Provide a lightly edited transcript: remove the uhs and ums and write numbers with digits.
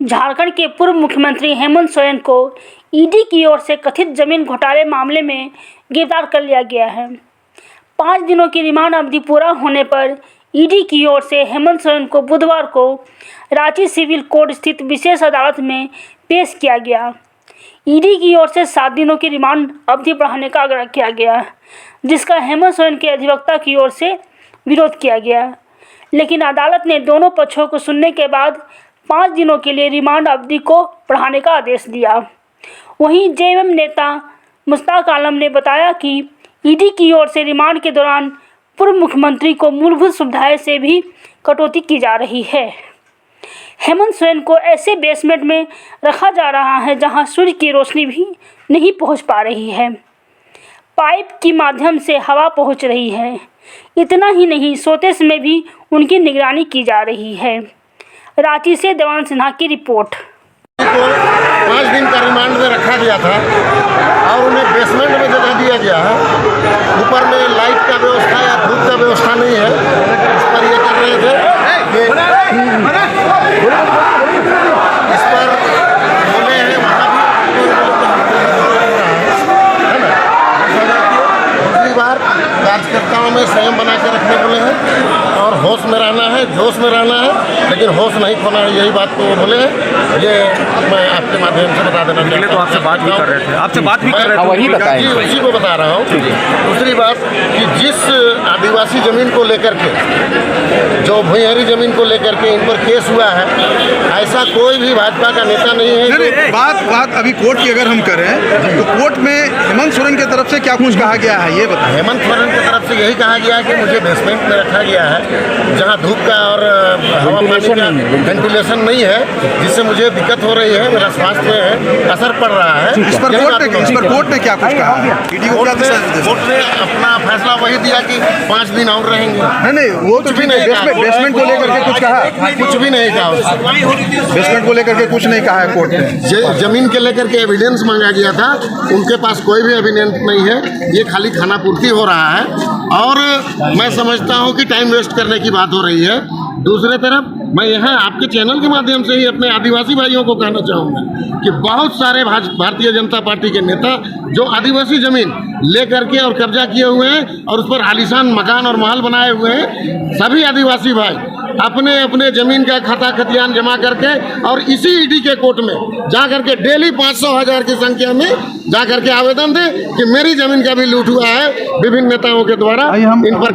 झारखंड के पूर्व मुख्यमंत्री हेमंत सोरेन को ईडी की ओर से कथित जमीन घोटाले मामले में गिरफ्तार कर लिया गया है। 5 दिनों की रिमांड अवधि पूरा होने पर ईडी की ओर से हेमंत सोरेन को बुधवार को रांची सिविल कोर्ट स्थित विशेष अदालत में पेश किया गया। ईडी की ओर से 7 दिनों की रिमांड अवधि बढ़ाने का आग्रह किया गया, जिसका हेमंत सोरेन के अधिवक्ता की ओर से विरोध किया गया, लेकिन अदालत ने दोनों पक्षों को सुनने के बाद 5 दिनों के लिए रिमांड अवधि को बढ़ाने का आदेश दिया। वहीं जेएमएम नेता मुश्ताक आलम ने बताया कि ईडी की ओर से रिमांड के दौरान पूर्व मुख्यमंत्री को मूलभूत सुविधाएं से भी कटौती की जा रही है। हेमंत सोरेन को ऐसे बेसमेंट में रखा जा रहा है जहां सूर्य की रोशनी भी नहीं पहुंच पा रही है। पाइप के माध्यम से हवा पहुंच रही है। इतना ही नहीं, सोते समय भी उनकी निगरानी की जा रही है। रांची से देवान सिन्हा की रिपोर्ट। 5 दिन का रिमांड में रखा गया था और उन्हें बेसमेंट में जगह दिया गया है। ऊपर में लाइट का व्यवस्था या धूप का व्यवस्था नहीं है। इस पर ये कर रहे थे कि इस पर बोले हैं वहाँ भी दूसरी बार कार्यकर्ताओं में संयम बना के रखने बोले हैं और होश में रहना है, जोश में रहना है, लेकिन होश नहीं खोना है। यही बात को बोले हैं। ये मैं आपके माध्यम से बता देना चाहता हूँ। तो आपसे बात भी कर रहे थे, आपसे बात भी कर रहे थे, वही बताएं। उसी को बता रहा हूँ। दूसरी बात कि जिस आदिवासी जमीन को लेकर के, जो भुइंहरी जमीन को लेकर के इन पर केस हुआ है, ऐसा कोई भी भाजपा का नेता नहीं है। बात अभी कोर्ट की अगर हम करें तो कोर्ट में हेमंत सोरेन की तरफ से क्या कुछ कहा गया है, ये बताएं। हेमंत सोरेन की तरफ से यही कहा गया है कि मुझे बेसमेंट में रखा गया है जहां धूप का और हवा पानी का वेंटिलेशन नहीं है, जिससे मुझे दिक्कत हो रही है, मेरा स्वास्थ्य में असर पड़ रहा है। इस पर कोर्ट ने क्या कुछ कहा? कोर्ट ने अपना फैसला वही दिया कि 5 दिन और रहेंगे। नहीं, वो कुछ भी नहीं कहा। बेसमेंट को लेकर के कुछ कहा? कुछ भी नहीं कहा उससे। बेसमेंट को लेकर के कुछ नहीं कहा है कोर्ट ने। जमीन के लेकर के एविडेंस मांगा गया था, उनके पास कोई भी एविडेंस नहीं है। ये खाली खाना पूर्ति हो रहा है और मैं समझता हूँ कि टाइम वेस्ट करने की बात हो रही है। दूसरे तरफ मैं यहाँ आपके चैनल के माध्यम से ही अपने आदिवासी भाइयों को कहना चाहूँगा कि बहुत सारे भारतीय जनता पार्टी के नेता जो आदिवासी जमीन लेकर के और कब्जा किए हुए हैं और उस पर आलीशान मकान और महल बनाए हुए हैं, सभी आदिवासी भाई अपने अपने जमीन का खाता खतियान जमा करके और इसी ईडी के कोर्ट में जा करके डेली 500,000 की संख्या में जा करके आवेदन दें कि मेरी जमीन का भी लूट हुआ है विभिन्न नेताओं के द्वारा। इन पर